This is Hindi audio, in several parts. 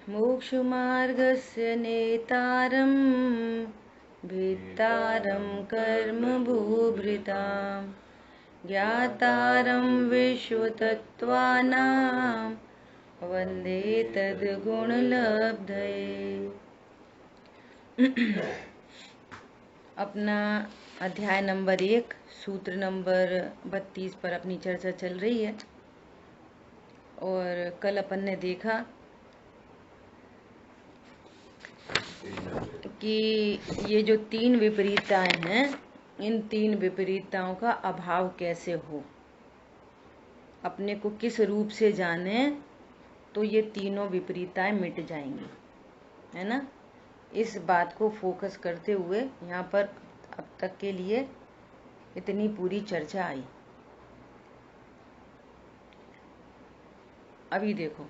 मोक्षमार्गस्य नेतारं भेत्तारं कर्मभूभृतां ज्ञातारं विश्वतत्त्वानां वन्दे तद्गुणलब्धये। अपना अध्याय नंबर 1 सूत्र नंबर 32 पर अपनी चर्चा चल रही है। और कल अपन ने देखा कि ये जो 3 विपरीतताएं हैं, इन 3 विपरीतताओं का अभाव कैसे हो, अपने को किस रूप से जाने तो ये तीनों विपरीतताएं मिट जाएंगी, है ना। इस बात को फोकस करते हुए यहाँ पर अब तक के लिए इतनी पूरी चर्चा आई। अभी देखो,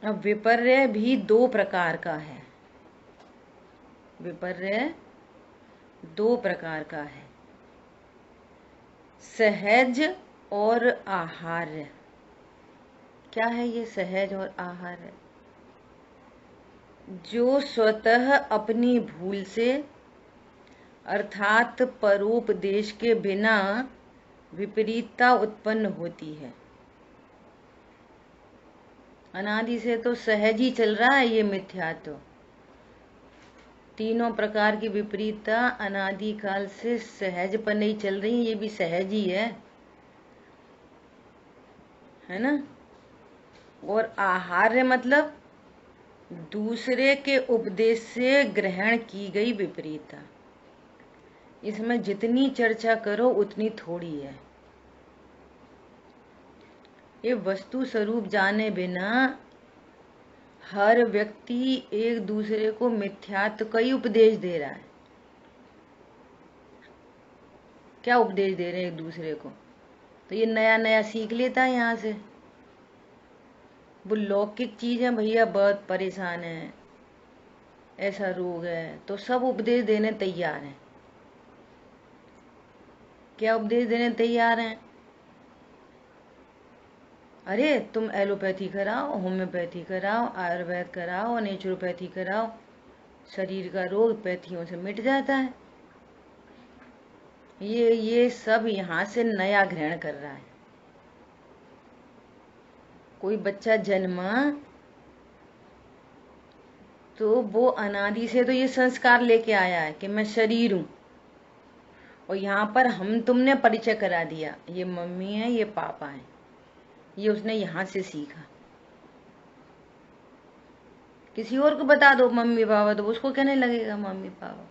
अब विपर्य भी 2 प्रकार का है। विपर्य 2 प्रकार का है, सहज और आहार्य। क्या है ये सहज और आहार्य? जो स्वतः अपनी भूल से अर्थात परोपदेश के बिना विपरीतता उत्पन्न होती है। अनादि से तो सहज ही चल रहा है ये मिथ्यात्व। तीनों प्रकार की विपरीतता अनादि काल से सहज पर नहीं चल रही, ये भी सहज ही है ना। और आहार्य मतलब दूसरे के उपदेश से ग्रहण की गई विपरीतता। इसमें जितनी चर्चा करो उतनी थोड़ी है। ये वस्तु स्वरूप जाने बिना हर व्यक्ति एक दूसरे को मिथ्यात्व का ही उपदेश दे रहा है। क्या उपदेश दे रहे हैं एक दूसरे को? तो ये नया नया सीख लेता है यहाँ से। वो लौकिक चीज है, भैया बहुत परेशान है, ऐसा रोग है, तो सब उपदेश देने तैयार हैं। क्या उपदेश देने तैयार हैं? अरे तुम एलोपैथी कराओ, होम्योपैथी कराओ, आयुर्वेद कराओ, नेचुरोपैथी कराओ, शरीर का रोग पैथियों से मिट जाता है। ये सब यहाँ से नया ग्रहण कर रहा है। कोई बच्चा जन्मा तो वो अनादि से तो ये संस्कार लेके आया है कि मैं शरीर हूं, और यहाँ पर हम तुमने परिचय करा दिया, ये मम्मी है, ये पापा है। ये उसने यहाँ से सीखा। किसी और को बता दो मम्मी पापा, तो उसको कहने लगेगा मम्मी पापा।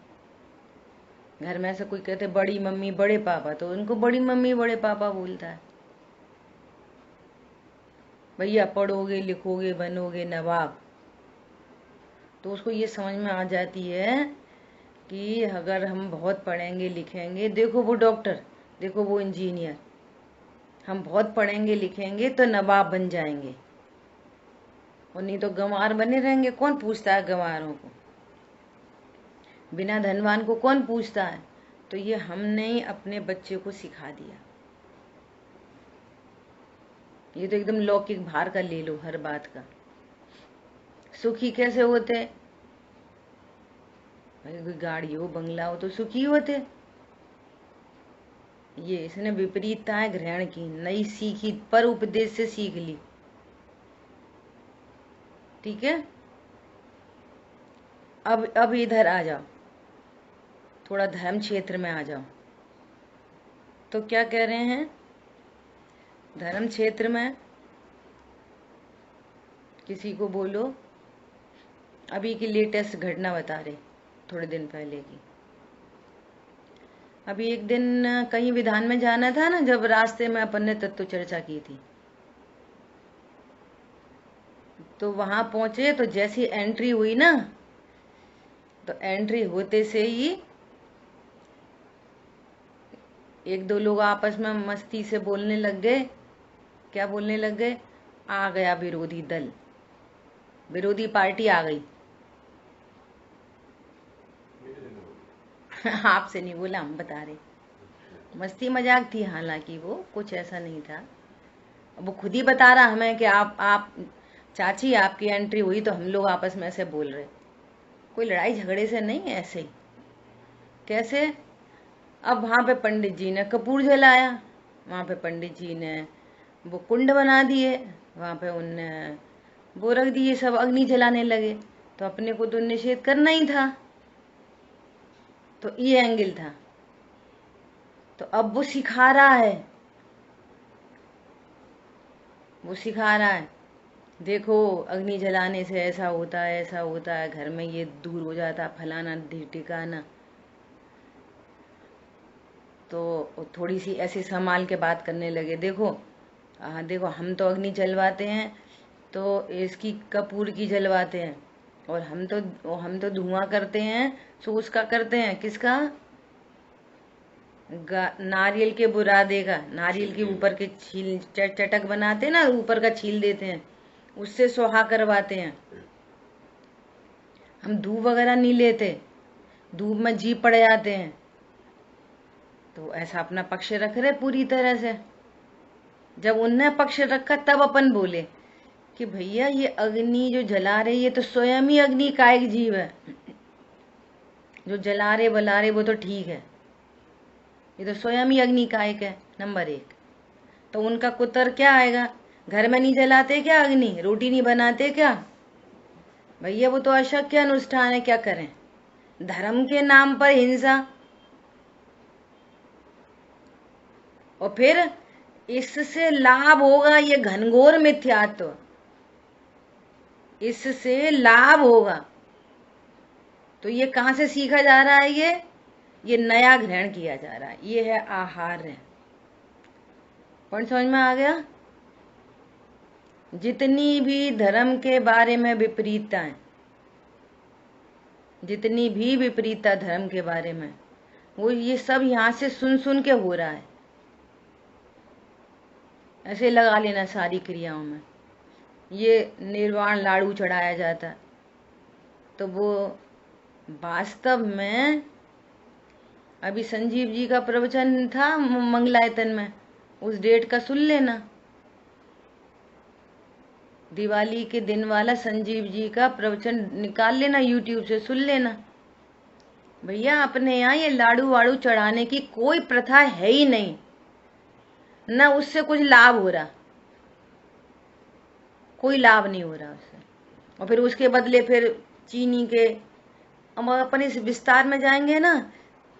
घर में ऐसा कोई कहते बड़ी मम्मी बड़े पापा, तो उनको बड़ी मम्मी बड़े पापा बोलता है। भैया पढ़ोगे लिखोगे बनोगे नवाब, तो उसको ये समझ में आ जाती है कि अगर हम बहुत पढ़ेंगे लिखेंगे, देखो वो डॉक्टर, देखो वो इंजीनियर, हम बहुत पढ़ेंगे लिखेंगे तो नवाब बन जाएंगे, और नहीं तो गंवार बने रहेंगे। कौन पूछता है गंवारों को? बिना धनवान को कौन पूछता है? तो ये हमने ही अपने बच्चे को सिखा दिया। ये तो एकदम लौकिक भार का ले लो हर बात का। सुखी कैसे होते? भाई कोई गाड़ी हो बंगला हो तो सुखी होते। ये इसने विपरीतताएं ग्रहण की, नई सीखी, पर उपदेश से सीख ली। ठीक है, अब इधर आ जाओ, थोड़ा धर्म क्षेत्र में आ जाओ। तो क्या कह रहे हैं? धर्म क्षेत्र में किसी को बोलो, अभी की लेटेस्ट घटना बता रहे, थोड़े दिन पहले की। अभी एक दिन कहीं विधान में जाना था ना, जब रास्ते में अपन ने तत्व चर्चा की थी, तो वहां पहुंचे तो जैसी एंट्री हुई ना, तो एंट्री होते से ही एक दो लोग आपस में मस्ती से बोलने लग गए। क्या बोलने लग गए? आ गया विरोधी दल, विरोधी पार्टी आ गई। आपसे नहीं बोला, हम बता रहे, मस्ती मजाक थी, हालांकि वो कुछ ऐसा नहीं था। वो खुद ही बता रहा हमें कि आप चाची आपकी एंट्री हुई तो हम लोग आपस में ऐसे बोल रहे, कोई लड़ाई झगड़े से नहीं है, ऐसे ही। कैसे? अब वहां पे पंडित जी ने कपूर जलाया, वहां पे पंडित जी ने वो कुंड बना दिए, वहां पे उनने वो रख दिए, सब अग्नि जलाने लगे। तो अपने को तो निषेध करना ही था, तो ये एंगल था। तो अब वो सिखा रहा है, वो सिखा रहा है, देखो अग्नि जलाने से ऐसा होता है, ऐसा होता है, घर में ये दूर हो जाता, फलाना ठिकाना। तो थोड़ी सी ऐसे संभाल के बात करने लगे, देखो देखो हम तो अग्नि जलवाते हैं, तो इसकी कपूर की जलवाते हैं, और हम तो धुआं करते हैं, सो उसका करते हैं, किसका? नारियल के बुरादे का। नारियल के ऊपर के छील चटक बनाते हैं ना, ऊपर का छील देते हैं, उससे सुहा करवाते हैं। हम धूप वगैरह नहीं लेते, धूप में जीभ पड़ जाते हैं। तो ऐसा अपना पक्ष रख रहे पूरी तरह से। जब उनने पक्ष रखा तब अपन बोले कि भैया ये अग्नि जो जला रहे, ये तो स्वयं ही अग्नि का एक जीव है। जो जला रहे बला रहे वो तो ठीक है, ये तो स्वयं ही अग्नि का एक है, नंबर 1। तो उनका कुतर क्या आएगा? घर में नहीं जलाते क्या अग्नि? रोटी नहीं बनाते क्या? भैया वो तो अशक्य अनुष्ठान है, क्या करें? धर्म के नाम पर हिंसा। और फिर इससे लाभ होगा, ये घनघोर मिथ्यात्व, इससे लाभ होगा। तो ये कहां से सीखा जा रहा है? ये नया ग्रहण किया जा रहा है, ये है आहार। पॉइंट समझ में आ गया? जितनी भी धर्म के बारे में विपरीतताएं, जितनी भी विपरीतता धर्म के बारे में, वो ये सब यहां से सुन सुन के हो रहा है। ऐसे लगा लेना सारी क्रियाओं में। ये निर्वाण लाड़ू चढ़ाया जाता है, तो वो वास्तव में अभी संजीव जी का प्रवचन था मंगलायतन में, उस डेट का सुन लेना, दिवाली के दिन वाला संजीव जी का प्रवचन निकाल लेना, यूट्यूब से सुन लेना। भैया अपने यहाँ ये लाड़ू वाड़ू चढ़ाने की कोई प्रथा है ही नहीं, न उससे कुछ लाभ हो रहा, कोई लाभ नहीं हो रहा उससे। और फिर उसके बदले फिर चीनी के, हम अपन इस विस्तार में जाएंगे ना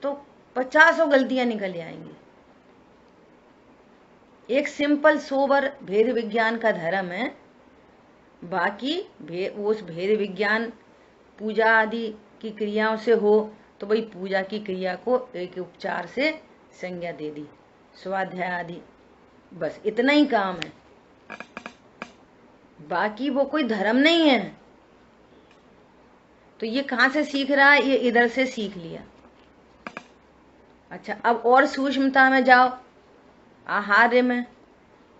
तो 50 गलतियां निकल आएंगी। एक सिंपल सोबर भेद विज्ञान का धर्म है, बाकी उस भेद विज्ञान पूजा आदि की क्रियाओं से हो तो भाई पूजा की क्रिया को एक उपचार से संज्ञा दे दी, स्वाध्याय आदि, बस इतना ही काम है, बाकी वो कोई धर्म नहीं है। तो ये कहां से सीख रहा है? ये इधर से सीख लिया। अच्छा, अब और सूक्ष्मता में जाओ, आहार्य में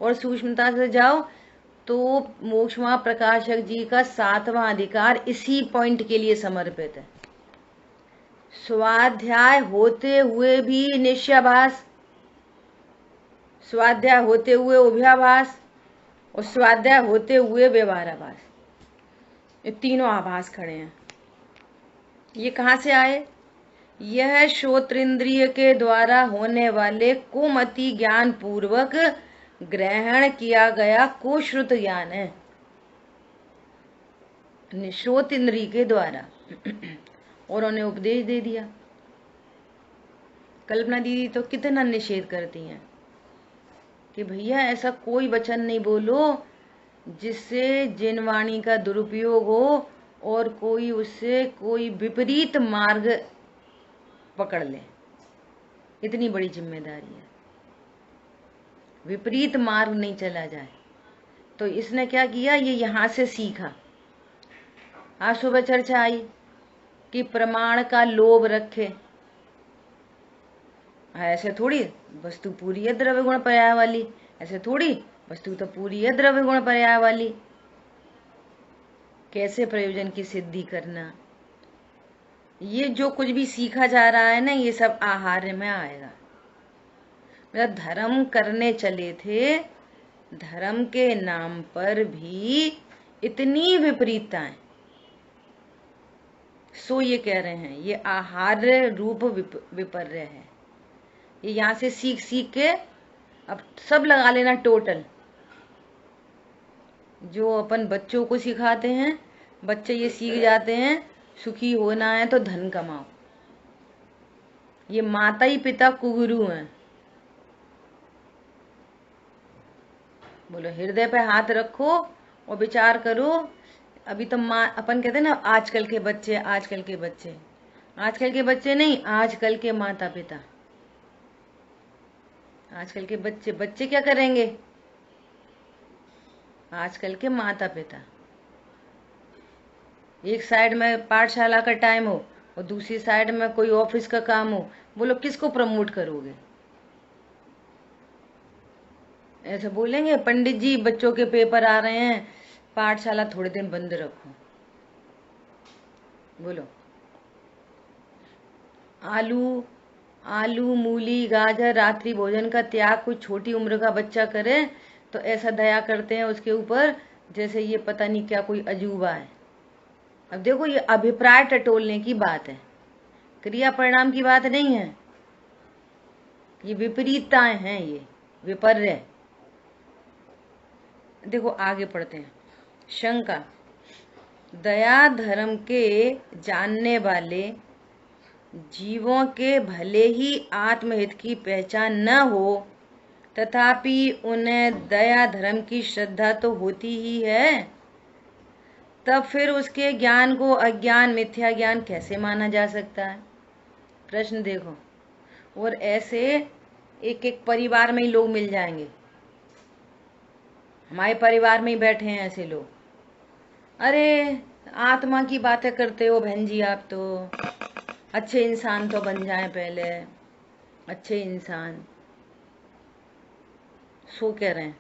और सूक्ष्मता से जाओ तो मोक्षमा प्रकाशक जी का 7वां अधिकार इसी पॉइंट के लिए समर्पित है। स्वाध्याय होते हुए भी निश्चयाभास, स्वाध्याय होते हुए उभयाभास, और स्वाध्याय होते हुए व्यवहाराभास, ये तीनों आभास खड़े हैं। ये कहां से आए? यह श्रोत्रेंद्रिय के द्वारा होने वाले कुमति ज्ञान पूर्वक ग्रहण किया गया कुश्रुत ज्ञान है, श्रोत इंद्रिय के द्वारा। और उन्हें उपदेश दे दिया। कल्पना दीदी तो कितना निषेध करती हैं कि भैया ऐसा कोई वचन नहीं बोलो जिससे जिनवाणी का दुरुपयोग हो और कोई उससे कोई विपरीत मार्ग पकड़ ले। इतनी बड़ी जिम्मेदारी है, विपरीत मार्ग नहीं चला जाए। तो इसने क्या किया? ये यहां से सीखा। आज सुबह चर्चा आई कि प्रमाण का लोभ रखे। ऐसे थोड़ी वस्तु पूरी है द्रव्य गुण पर्याय वाली, ऐसे थोड़ी वस्तु तो पूरी है द्रव्य गुण पर्याय वाली। कैसे प्रयोजन की सिद्धि करना, ये जो कुछ भी सीखा जा रहा है ना, ये सब आहार्य में आएगा। मतलब धर्म करने चले थे, धर्म के नाम पर भी इतनी विपरीतताएं। सो ये कह रहे हैं ये आहार्य रूप विपर्य है। ये यहाँ से सीख सीख के अब सब लगा लेना टोटल, जो अपन बच्चों को सिखाते हैं। बच्चे ये सीख जाते हैं सुखी होना है तो धन कमाओ। ये माता ही पिता कुगुरु हैं। बोलो हृदय पे हाथ रखो और विचार करो। अभी तो अपन कहते हैं ना आजकल के बच्चे, आजकल के बच्चे, आजकल के बच्चे नहीं, आजकल के माता पिता। आजकल के बच्चे, बच्चे क्या करेंगे? आजकल के माता पिता। एक साइड में पाठशाला का टाइम हो और दूसरी साइड में कोई ऑफिस का काम हो, बोलो किसको प्रमोट करोगे? ऐसे बोलेंगे पंडित जी बच्चों के पेपर आ रहे हैं, पाठशाला थोड़े दिन बंद रखो। बोलो आलू मूली गाजर रात्रि भोजन का त्याग कोई छोटी उम्र का बच्चा करे तो ऐसा दया करते हैं उसके ऊपर जैसे ये पता नहीं क्या कोई अजूबा है। अब देखो ये अभिप्राय टटोलने की बात है, क्रिया परिणाम की बात नहीं है। ये विपरीतताएं हैं, ये विपर्य। देखो आगे पढ़ते हैं। शंका, दया धर्म के जानने वाले जीवों के भले ही आत्महित की पहचान न हो तथापि उन्हें दया धर्म की श्रद्धा तो होती ही है, तब फिर उसके ज्ञान को अज्ञान मिथ्या ज्ञान कैसे माना जा सकता है? प्रश्न देखो। और ऐसे एक एक परिवार में ही लोग मिल जाएंगे। हमारे परिवार में ही बैठे हैं ऐसे लोग। अरे आत्मा की बातें करते हो बहन जी, आप तो अच्छे इंसान तो बन जाएं पहले, अच्छे इंसान। सो कह रहे हैं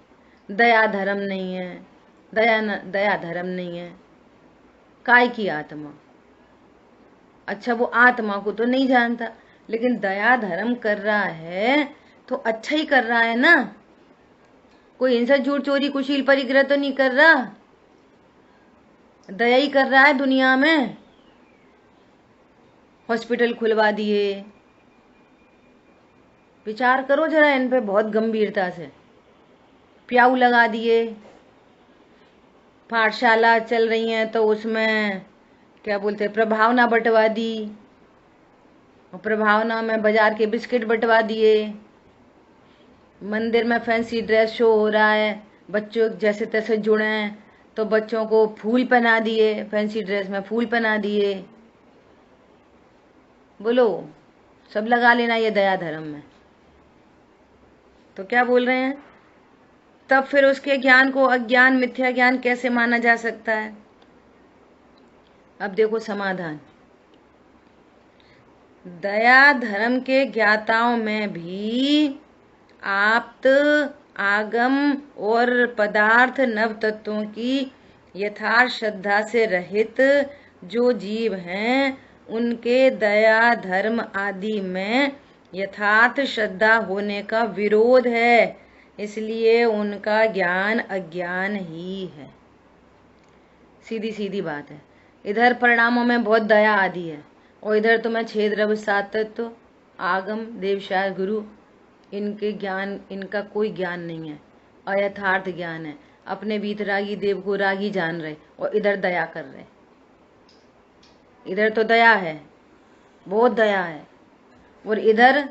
दया धर्म नहीं है, दया धर्म नहीं है। काय की आत्मा? अच्छा वो आत्मा को तो नहीं जानता, लेकिन दया धर्म कर रहा है तो अच्छा ही कर रहा है ना। कोई हिंसा झूठ चोरी कुशील परिग्रह तो नहीं कर रहा, दया ही कर रहा है दुनिया में। हॉस्पिटल खुलवा दिए, विचार करो जरा इन पे बहुत गंभीरता से। प्याऊ लगा दिए, पाठशाला चल रही हैं तो उसमें क्या बोलते प्रभावना बंटवा दी, और प्रभावना में बाजार के बिस्किट बंटवा दिए। मंदिर में फैंसी ड्रेस शो हो रहा है, बच्चों जैसे तैसे जुड़े हैं तो बच्चों को फूल पहना दिए, फैंसी ड्रेस में फूल पहना दिए। बोलो सब लगा लेना ये दया धर्म में। तो क्या बोल रहे हैं? तब फिर उसके ज्ञान को अज्ञान मिथ्या ज्ञान कैसे माना जा सकता है? अब देखो समाधान। दया धर्म के ज्ञाताओं में भी आप्त आगम और पदार्थ नव तत्वों की यथार्थ श्रद्धा से रहित जो जीव हैं उनके दया धर्म आदि में यथार्थ श्रद्धा होने का विरोध है, इसलिए उनका ज्ञान अज्ञान ही है। सीधी सीधी बात है। इधर परिणामों में बहुत दया आदि है और इधर तो मैं छेद रव सात तत्व आगम देवशाय गुरु इनके ज्ञान, इनका कोई ज्ञान नहीं है, अयथार्थ ज्ञान है। अपने वीतरागी देव को रागी जान रहे और इधर दया कर रहे। इधर तो दया है, बहुत दया है, और इधर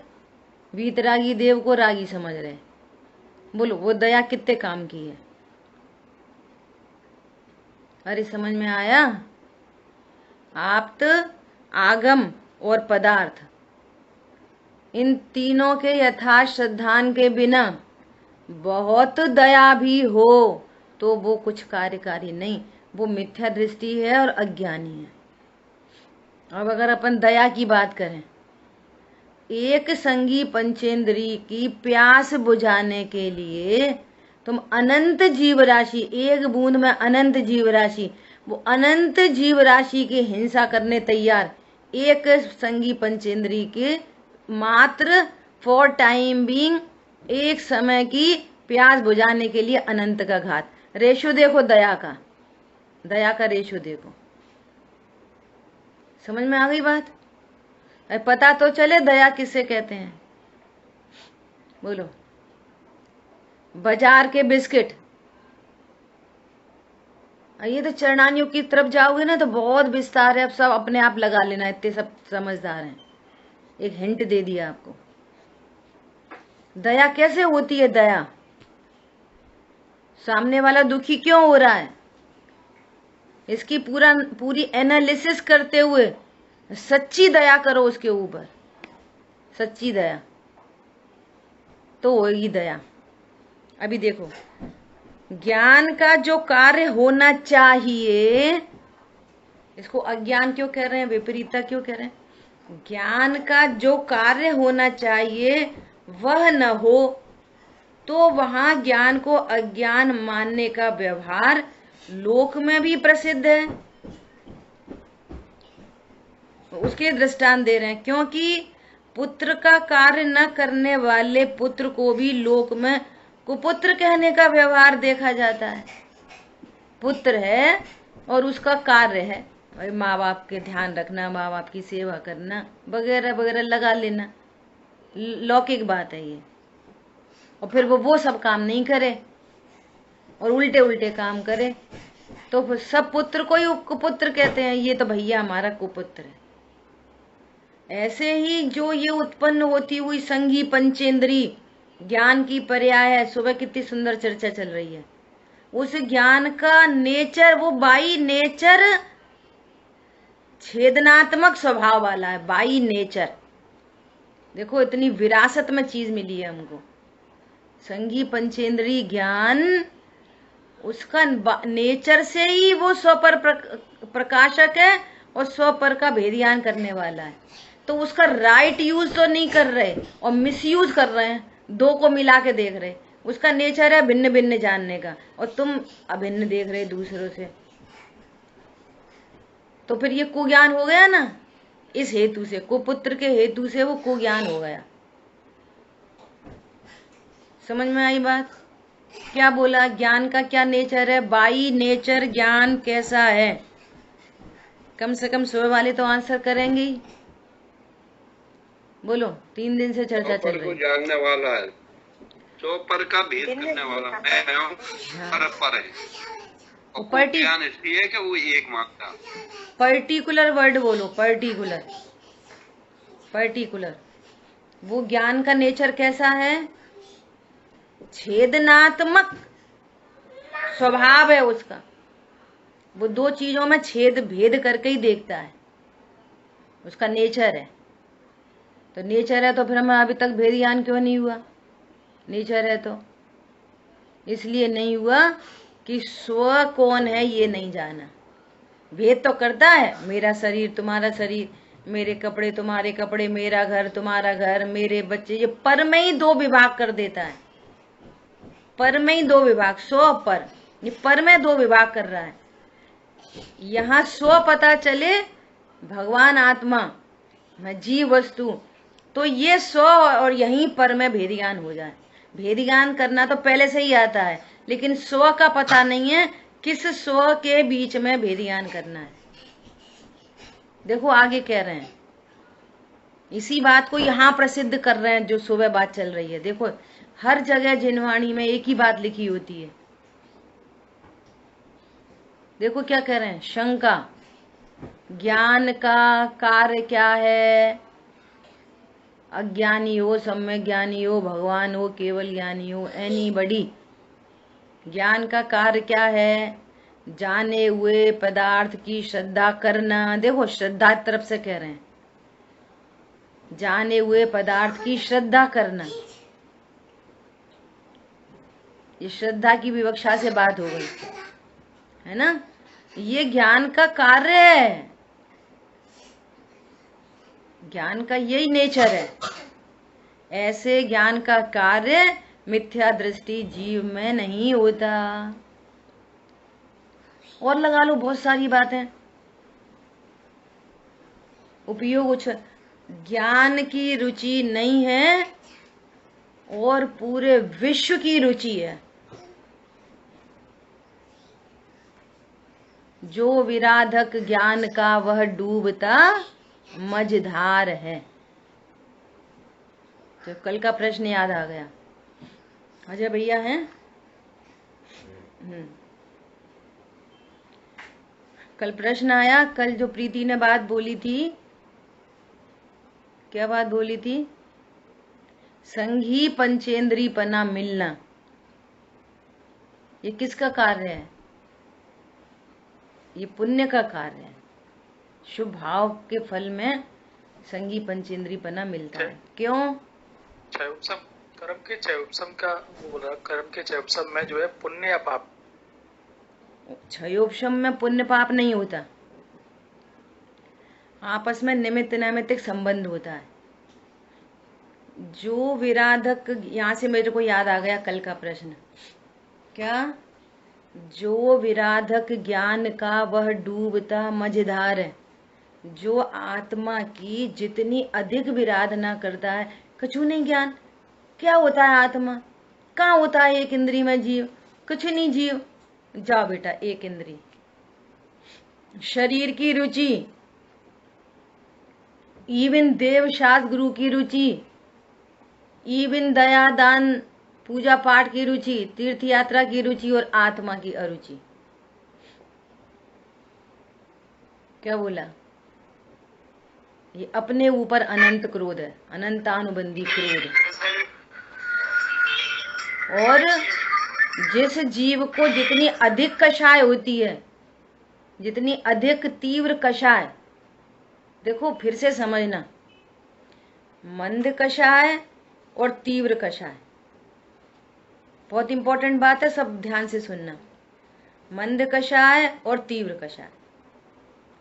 वीतरागी देव को रागी समझ रहे। बोलो वो दया कितने काम की है? अरे समझ में आया? आप्त आगम और पदार्थ इन तीनों के यथार्थ श्रद्धान के बिना बहुत दया भी हो तो वो कुछ कार्यकारी नहीं, वो मिथ्या दृष्टि है और अज्ञानी है। अब अगर अपन दया की बात करें, एक संगी पंचेंद्री की प्यास बुझाने के लिए तुम अनंत जीव राशि, एक बूंद में अनंत जीव राशि, वो अनंत जीव राशि की हिंसा करने तैयार, एक संगी पंचेंद्री के मात्र फॉर टाइम बीइंग, एक समय की प्यास बुझाने के लिए अनंत का घात। रेशो देखो दया का, दया का रेशो देखो। समझ में आ गई बात? पता तो चले दया किसे कहते हैं। बोलो। बाजार के बिस्किट, ये तो चरणानियों की तरफ जाओगे ना तो बहुत विस्तार है, अब सब अपने आप लगा लेना, इतने सब समझदार हैं। एक हिंट दे दिया आपको। दया कैसे होती है? दया, सामने वाला दुखी क्यों हो रहा है, इसकी पूरी एनालिसिस करते हुए सच्ची दया करो उसके ऊपर, सच्ची दया तो होगी दया। अभी देखो, ज्ञान का जो कार्य होना चाहिए, इसको अज्ञान क्यों कह रहे हैं, विपरीतता क्यों कह रहे हैं? ज्ञान का जो कार्य होना चाहिए वह न हो तो वहां ज्ञान को अज्ञान मानने का व्यवहार लोक में भी प्रसिद्ध है। उसके दृष्टांत दे रहे हैं, क्योंकि पुत्र का कार्य न करने वाले पुत्र को भी लोक में कुपुत्र कहने का व्यवहार देखा जाता है। पुत्र है और उसका कार्य है माँ बाप के ध्यान रखना, माँ बाप की सेवा करना वगैरह वगैरह लगा लेना, लौकिक बात है ये। और फिर वो सब काम नहीं करे और उल्टे उल्टे काम करे तो फिर सब पुत्र को ही कुपुत्र कहते हैं, ये तो भैया हमारा कुपुत्र है। ऐसे ही जो ये उत्पन्न होती हुई संघी पंचेंद्री ज्ञान की पर्याय है, सुबह कितनी सुंदर चर्चा चल रही है, उस ज्ञान का नेचर, वो बाई नेचर छेदनात्मक स्वभाव वाला है, बाई नेचर। देखो इतनी विरासत में चीज मिली है हमको, संघी पंचेंद्री ज्ञान, उसका नेचर से ही वो स्वपर प्रकाशक है और स्वपर का भेदियान करने वाला है। तो उसका राइट यूज तो नहीं कर रहे और मिसयूज कर रहे हैं, दो को मिला के देख रहे। उसका नेचर है भिन्न भिन्न जानने का और तुम अभिन्न देख रहे दूसरों से, तो फिर ये कुज्ञान हो गया ना। इस हेतु से, कुपुत्र के हेतु से वो कुज्ञान हो गया। समझ में आई बात? क्या बोला? ज्ञान का क्या नेचर है, बाई नेचर ज्ञान कैसा है? कम से कम सुबह वाले तो आंसर करेंगे। बोलो, 3 दिन से चर्चा चल रही है। जानने वाला है, सो पर का भेद करने वाला मैं हूं, पर है। और ज्ञान इसलिए है कि वो एक मात्रा, पर्टिकुलर वर्ड बोलो, पर्टिकुलर, पर्टिकुलर। वो ज्ञान का नेचर कैसा है? छेदनात्मक स्वभाव है उसका, वो दो चीजों में छेद भेद करके ही देखता है, उसका नेचर है। तो नेचर है तो फिर हमें अभी तक भेद ज्ञान क्यों नहीं हुआ? नेचर है तो इसलिए नहीं हुआ कि स्व कौन है ये नहीं जाना। भेद तो करता है, मेरा शरीर तुम्हारा शरीर, मेरे कपड़े तुम्हारे कपड़े, मेरा घर तुम्हारा घर, मेरे बच्चे, ये पर में ही 2 विभाग कर देता है, पर में ही 2 विभाग, स्व पर, ये पर में 2 विभाग कर रहा है। यहाँ स्व पता चले, भगवान आत्मा मैं जीव वस्तु, तो ये स्व और यहीं पर में भेद ज्ञान हो जाए। भेद ज्ञान करना तो पहले से ही आता है, लेकिन स्व का पता नहीं है, किस स्व के बीच में भेद ज्ञान करना है। देखो आगे कह रहे हैं, इसी बात को यहाँ प्रसिद्ध कर रहे हैं जो सुबह बात चल रही है। देखो हर जगह जिनवाणी में एक ही बात लिखी होती है। देखो क्या कह रहे हैं, शंका, ज्ञान का कार्य क्या है? अज्ञानी हो, सम्यक ज्ञानी हो, भगवान हो, केवल ज्ञानी हो, एनीबॉडी, ज्ञान का कार्य क्या है? जाने हुए पदार्थ की श्रद्धा करना। देखो श्रद्धा तरफ से कह रहे हैं, जाने हुए पदार्थ की श्रद्धा करना। ये श्रद्धा की विवक्षा से बात हो गई है ना। ये ज्ञान का कार्य है, ज्ञान का यही नेचर है। ऐसे ज्ञान का कार्य मिथ्या दृष्टि जीव में नहीं होता। और लगा लो बहुत सारी बातें, उपयोग। ज्ञान की रुचि नहीं है और पूरे विश्व की रुचि है। जो विराधक ज्ञान का वह डूबता मझधार है। तो कल का प्रश्न याद आ गया। अजय भैया हैं? कल प्रश्न आया, कल जो प्रीति ने बात बोली थी, क्या बात बोली थी? संघी पंचेंद्रीपना मिलना, ये किसका कार्य है? ये पुण्य का कार्य है। शुभ भाव के फल में संगी पंचेंद्रीपना मिलता है। क्यों? कर्म के क्षयोपशम का वो बोला, कर्म के क्षयोपशम में जो है पुण्य या पाप। क्षयोपशम में पुण्य पाप नहीं होता, आपस में निमित्त नैमित्तिक संबंध होता है। जो विराधक, यहाँ से मेरे को याद आ गया कल का प्रश्न, क्या? जो विराधक ज्ञान का वह डूबता मझधार है। जो आत्मा की जितनी अधिक विराधना करता है, कछु नहीं ज्ञान। क्या होता है आत्मा? कहाँ होता है एक इंद्री में जीव? कुछ नहीं जीव। जाओ बेटा, एक इंद्री, शरीर की रुचि, इवन देव शास्त्र गुरु की रुचि, इवन दया दान पूजा पाठ की रुचि, तीर्थ यात्रा की रुचि और आत्मा की अरुचि। क्या बोला? ये अपने ऊपर अनंत क्रोध है, अनंतानुबंधी क्रोध। और जिस जीव को जितनी अधिक कषाय होती है, जितनी अधिक तीव्र कषाय, देखो फिर से समझना, मंद कषाय और तीव्र कषाय, बहुत इंपॉर्टेंट बात है, सब ध्यान से सुनना। मंद कषाय और तीव्र कषाय,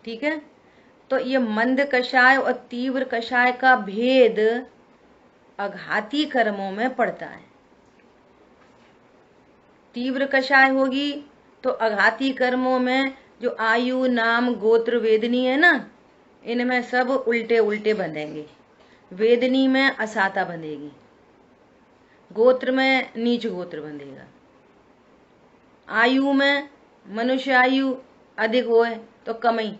ठीक है? तो ये मंद कषाय और तीव्र कषाय का भेद अघाती कर्मों में पड़ता है। तीव्र कषाय होगी तो अघाती कर्मों में जो आयु नाम गोत्र वेदनी है ना, इनमें सब उल्टे उल्टे बंधेंगे। वेदनी में असाता बंधेगी, गोत्र में नीच गोत्र बंधेगा, आयु में मनुष्य आयु अधिक होए तो कमई,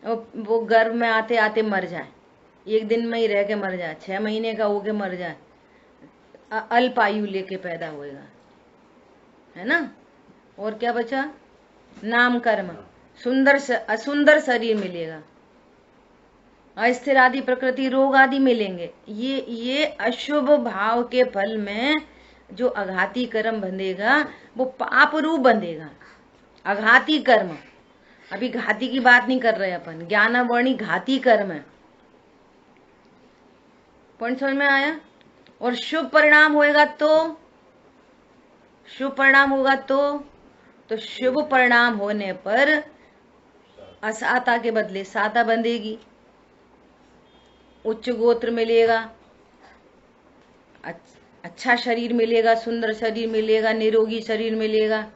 वो गर्भ में आते आते मर जाए, एक दिन में ही रह के मर जाए, 6 महीने का होके मर जाए, अल्प आयु लेके पैदा होएगा, है ना? और क्या बचा? नाम कर्म, सुंदर असुंदर शरीर मिलेगा, अस्थिर आदि प्रकृति रोग आदि मिलेंगे। ये अशुभ भाव के फल में जो अघाती कर्म बंधेगा वो पाप रूप बंधेगा। अघाती कर्म, अभी घाती की बात नहीं कर रहे अपन, ज्ञानावर्णी घाती कर्म है। पॉइंट समझ में आया? और शुभ परिणाम होएगा तो, शुभ परिणाम होगा तो शुभ परिणाम होने पर असाता के बदले साता बंधेगी, उच्च गोत्र मिलेगा, अच्छा शरीर मिलेगा, सुंदर शरीर मिलेगा, निरोगी शरीर मिलेगा,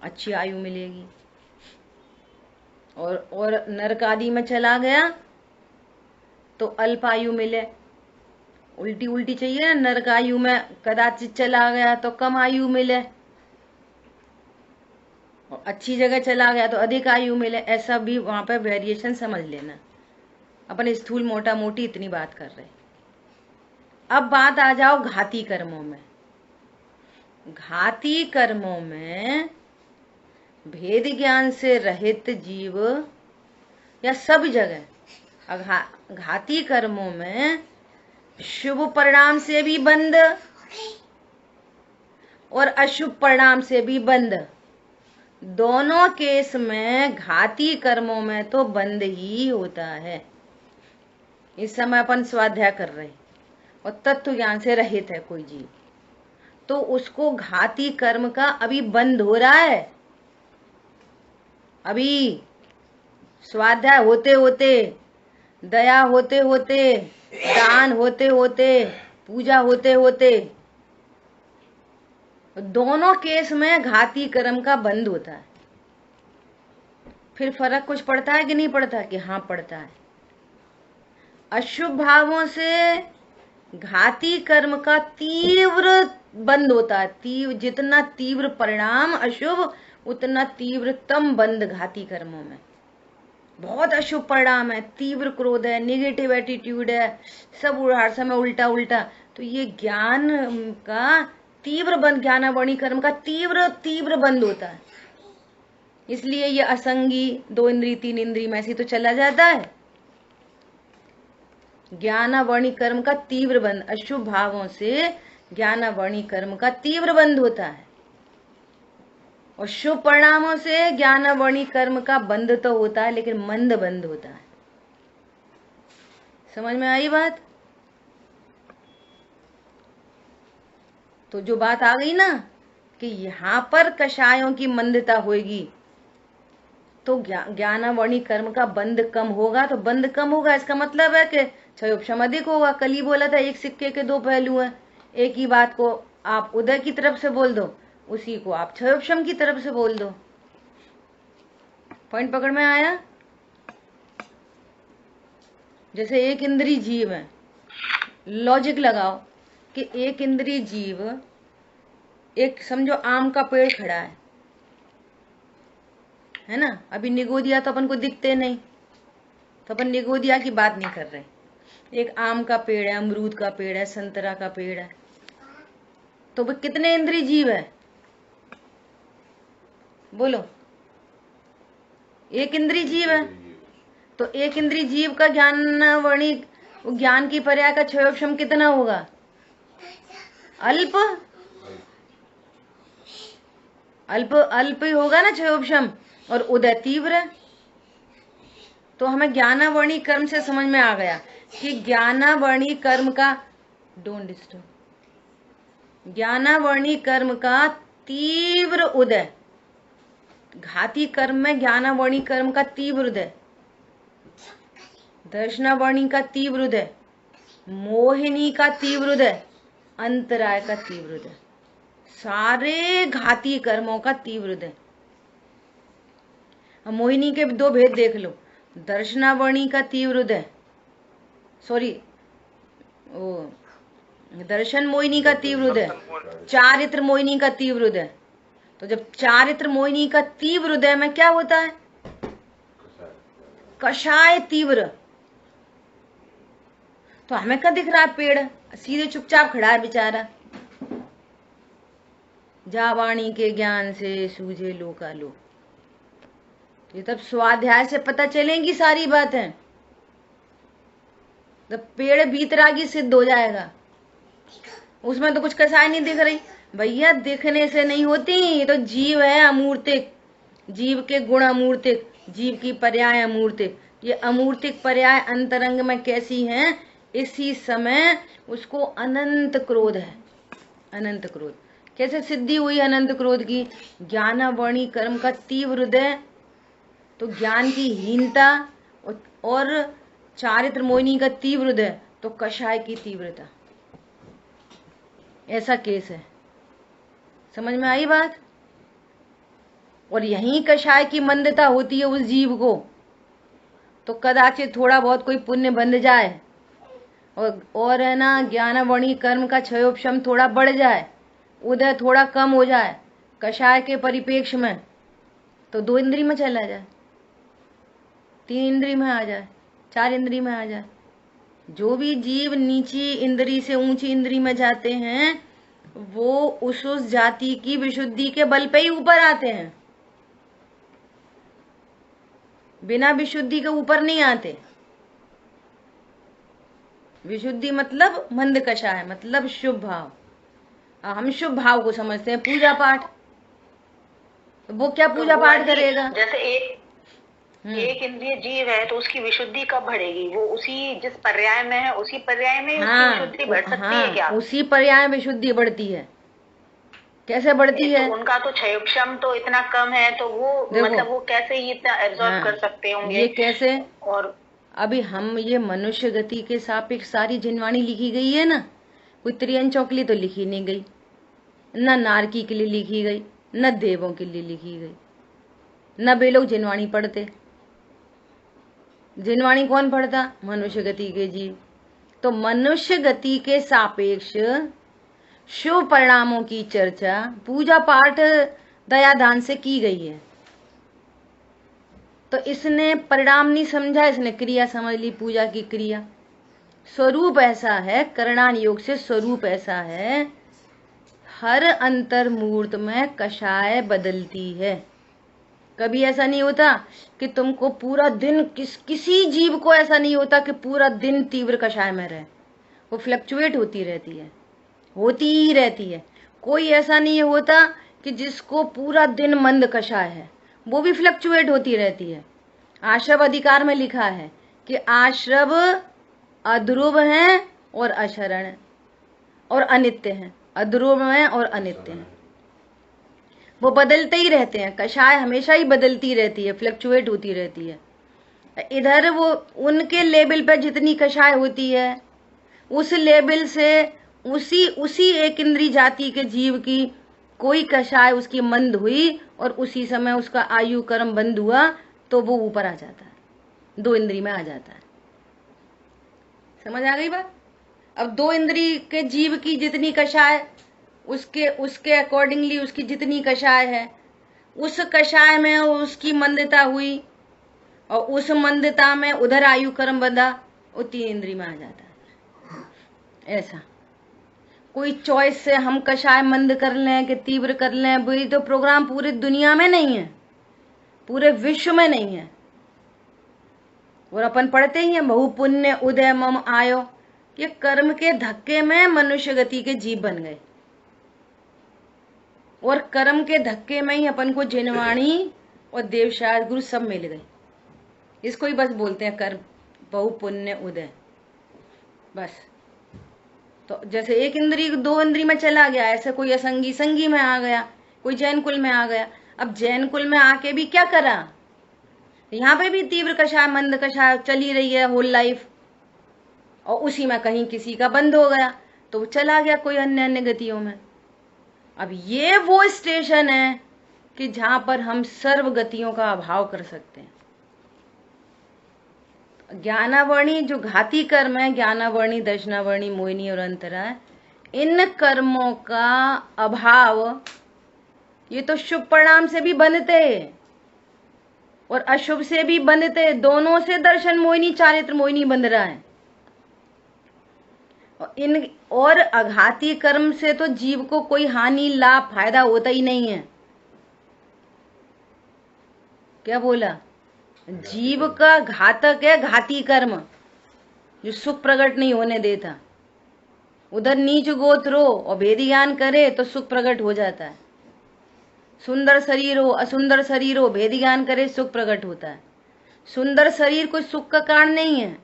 अच्छी आयु मिलेगी। और नरक आदि में चला गया तो अल्प आयु मिले। उल्टी उल्टी चाहिए ना, नरक आयु में कदाचित चला गया तो कम आयु मिले, और अच्छी जगह चला गया तो अधिक आयु मिले। ऐसा भी वहां पर वेरिएशन समझ लेना। अपन स्थूल मोटा मोटी इतनी बात कर रहे। अब बात आ जाओ घाती कर्मों में। घाती कर्मों में भेद ज्ञान से रहित जीव या सब जगह घाती कर्मों में शुभ परिणाम से भी बंद और अशुभ परिणाम से भी बंद। दोनों केस में घाती कर्मों में तो बंद ही होता है। इस समय अपन स्वाध्याय कर रहे और तत्व ज्ञान से रहित है कोई जीव, तो उसको घाती कर्म का अभी बंद हो रहा है। अभी स्वाध्याय होते होते, दया होते होते, दान होते होते, पूजा होते होते, दोनों केस में घाती कर्म का बंद होता है। फिर फर्क कुछ पड़ता है कि नहीं पड़ता? कि हाँ पड़ता है। अशुभ भावों से घाती कर्म का तीव्र बंद होता है। जितना तीव्र परिणाम अशुभ, उतना तीव्रतम बंध घाती कर्मों में। बहुत अशुभ परिणाम है, तीव्र क्रोध है, निगेटिव एटीट्यूड है, सब हर समय उल्टा उल्टा। तो ये ज्ञान का तीव्र बंध, ज्ञानावरणी कर्म का तीव्र तीव्र बंध होता है। इसलिए ये असंगी 2 इंद्री 3 इंद्री में ऐसी तो चला जाता है। ज्ञानावरणी कर्म का तीव्र बंध, अशुभ भावों से ज्ञानावरणी कर्म का तीव्र बंध होता है, और शुभ परिणामों से ज्ञानावरणी कर्म का बंध तो होता है लेकिन मंद बंध होता है। समझ में आई बात? तो जो बात आ गई ना कि यहाँ पर कषायों की मंदता होगी तो ज्ञानावरणी कर्म का बंध कम होगा। तो बंध कम होगा इसका मतलब है कि क्षयोपशम अधिक होगा। कल ही बोला था एक सिक्के के 2 पहलू हैं। एक ही बात को आप उदय की तरफ से बोल दो, उसी को आप क्षयोपशम की तरफ से बोल दो। पॉइंट पकड़ में आया? जैसे एक इंद्री जीव है, लॉजिक लगाओ कि एक इंद्री जीव, एक समझो आम का पेड़ खड़ा है ना। अभी निगोदिया तो अपन को दिखते नहीं, तो अपन निगोदिया की बात नहीं कर रहे। एक आम का पेड़ है, अमरूद का पेड़ है, संतरा का पेड़ है, तो वो कितने इंद्री जीव है? बोलो। एक इंद्री जीव है। तो एक इंद्री जीव का ज्ञानावरणी ज्ञान की पर्याय का क्षयोपशम कितना होगा? अल्प अल्प अल्प ही होगा ना क्षयोपशम, और उदय तीव्र। तो हमें ज्ञानावरणी कर्म से समझ में आ गया कि ज्ञानावरणी कर्म का, डोंट डिस्टर्ब, ज्ञानावरणी कर्म का तीव्र उदय, घाती कर्म में ज्ञानावरणी कर्म का तीव्र उदय, दर्शनावरणी का तीव्र उदय, मोहिनी का तीव्र उदय, अंतराय का तीव्र उदय, सारे घाती कर्मों का तीव्र उदय। मोहिनी के 2 भेद देख लो, दर्शनावरणी का तीव्र उदय, सॉरी दर्शन मोहिनी का तीव्र उदय, चारित्र मोहिनी का तीव्र उदय। तो जब चारित्र मोहिनी का तीव्र उदय में क्या होता है? कषाय तीव्र। तो हमें क्या दिख रहा है? पेड़ सीधे चुपचाप खड़ा है बेचारा। जा वाणी के ज्ञान से सूझे लोकालोक। ये तब स्वाध्याय से पता चलेंगी सारी बातें, तब पेड़ भीतरागी सिद्ध हो जाएगा। उसमें तो कुछ कसाई नहीं दिख रही भैया, दिखने से नहीं होती। ये तो जीव है अमूर्तिक, जीव के गुण अमूर्तिक, जीव की पर्याय अमूर्तिक। ये अमूर्तिक पर्याय अंतरंग में कैसी हैं? इसी समय उसको अनंत क्रोध है। अनंत क्रोध कैसे सिद्धि हुई अनंत क्रोध की? ज्ञानावरणी कर्म का तीव्र उदय, तो ज्ञान की हीनता, और चारित्र मोहिनी का तीव्र उदय, तो कषाय की तीव्रता। ऐसा केस है। समझ में आई बात? और यही कषाय की मंदता होती है उस जीव को, तो कदाचित थोड़ा बहुत कोई पुण्य बंध जाए और है ना ज्ञानावरणी कर्म का क्षयोपशम थोड़ा बढ़ जाए, उदय थोड़ा कम हो जाए कषाय के परिपेक्ष में, तो 2 इंद्री में चला जाए, 3 इंद्री में आ जाए, 4 इंद्री में आ जाए। जो भी जीव नीची इंद्री से ऊंची इंद्री में जाते हैं वो उस जाति की विशुद्धि के बल पे ही ऊपर आते हैं, बिना विशुद्धि के ऊपर नहीं आते। विशुद्धि मतलब मंद कषाय, मतलब शुभ भाव। हम शुभ भाव को समझते हैं पूजा पाठ, तो वो क्या पूजा पाठ करेगा? जैसे एक इंद्रिय जीव है तो उसकी विशुद्धि कब बढ़ेगी? वो उसी जिस पर्याय में है उसी पर्याय में उसकी विशुद्धि बढ़ सकती है क्या? उसी पर्याय में विशुद्धि बढ़ती है। कैसे बढ़ती है? तो उनका तो क्षयोपशम तो इतना कम है, तो वो मतलब वो कैसे ही इतना एब्जॉर्ब कर सकते होंगे? ये कैसे? और अभी हम ये मनुष्य गति के सापेक्ष सारी जिनवाणी लिखी गई है ना, कोई त्रियंचों के लिए तो लिखी नहीं गई, न नारकी के लिए लिखी गई, न देवों के लिए लिखी गई, न वे लोग जिनवाणी पढ़ते। जिनवाणी कौन पढ़ता? मनुष्य गति के जीव। तो मनुष्य गति के सापेक्ष शुभ परिणामों की चर्चा पूजा पाठ दया दान से की गई है। तो इसने परिणाम नहीं समझा, इसने क्रिया समझ ली, पूजा की क्रिया। स्वरूप ऐसा है, करणान योग से स्वरूप ऐसा है, हर अंतर्मूर्त में कषाय बदलती है। कभी ऐसा नहीं होता कि तुमको पूरा दिन किसी जीव को ऐसा नहीं होता कि पूरा दिन तीव्र कषाय में रहे। वो फ्लक्चुएट होती रहती है, होती ही रहती है। कोई ऐसा नहीं होता कि जिसको पूरा दिन मंद कषाय है, वो भी फ्लक्चुएट होती रहती है। आश्रव अधिकार में लिखा है कि आश्रव अध्रुव हैं और अशरण है और अनित्य हैं। अध्रुव हैं और अनित्य हैं, वो बदलते ही रहते हैं। कषाय हमेशा ही बदलती रहती है, फ्लक्चुएट होती रहती है। इधर वो उनके लेवल पर जितनी कषाय होती है, उस लेवल से उसी एक इंद्री जाति के जीव की कोई कषाय उसकी मंद हुई और उसी समय उसका आयु कर्म बंद हुआ तो वो ऊपर आ जाता है, 2 इंद्री में आ जाता है। समझ आ गई बात? अब 2 इंद्री के जीव की जितनी कषाय, उसके अकॉर्डिंगली उसकी जितनी कषाय है, उस कषाय में उसकी मंदता हुई और उस मंदता में उधर आयु कर्म बंधा, वो 3 इंद्री में आ जाता है। ऐसा कोई चॉइस से हम कषाय मंद कर लें कि तीव्र कर लें, वही तो प्रोग्राम पूरी दुनिया में नहीं है, पूरे विश्व में नहीं है। और अपन पढ़ते ही हैं, बहु पुण्य उदय मम आयो। ये कर्म के धक्के में मनुष्य गति के जीव बन गए और कर्म के धक्के में ही अपन को जिनवाणी और देवशास्त्र गुरु सब मिल गए। इसको ही बस बोलते हैं कर्म, बहु पुण्य उदय। बस तो जैसे 1 इंद्री 2 इंद्री में चला गया, ऐसे कोई असंगी संगी में आ गया, कोई जैन कुल में आ गया। अब जैन कुल में आके भी क्या करा, यहाँ पे भी तीव्र कषाय मंद कषाय चली रही है होल लाइफ, और उसी में कहीं किसी का बंद हो गया तो वो चला गया कोई अन्य गतियों में। अब ये वो स्टेशन है कि जहां पर हम सर्व गतियों का अभाव कर सकते हैं। ज्ञानावर्णी जो घाती कर्म है, ज्ञानावर्णी, दर्शनावर्णी, मोहिनी और अंतरा, इन कर्मों का अभाव ये तो शुभ परिणाम से भी बनते और अशुभ से भी बंधते, दोनों से दर्शन मोहिनी चारित्र मोहिनी बंध रहा है। और अघाती कर्म से तो जीव को कोई हानि लाभ फायदा होता ही नहीं है। क्या बोला? जीव का घातक है घाती कर्म, जो सुख प्रकट नहीं होने देता। उधर नीच गोत्रो और भेद ज्ञान करे तो सुख प्रकट हो जाता है। सुंदर शरीर हो असुंदर शरीर हो, भेद ज्ञान करे सुख प्रकट होता है। सुंदर शरीर कोई सुख का कारण नहीं है,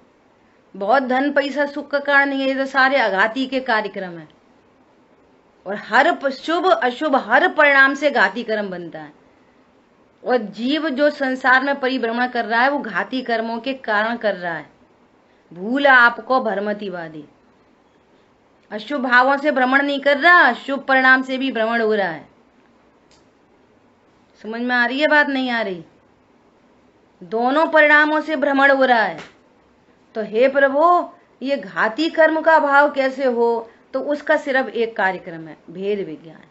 बहुत धन पैसा सुख का कारण नहीं है, ये तो सारे आघाती के कार्यक्रम है। और हर शुभ अशुभ हर परिणाम से घाती कर्म बनता है। और जीव जो संसार में परिभ्रमण कर रहा है वो घाती कर्मों के कारण कर रहा है। भूल आपको भ्रमतिवादी, अशुभ भावों से भ्रमण नहीं कर रहा, शुभ परिणाम से भी भ्रमण हो रहा है। समझ में आ रही है बात? नहीं आ रही? दोनों परिणामों से भ्रमण हो रहा है। तो हे प्रभु, ये घाती कर्म का अभाव कैसे हो? तो उसका सिर्फ एक कार्यक्रम है, भेद विज्ञान।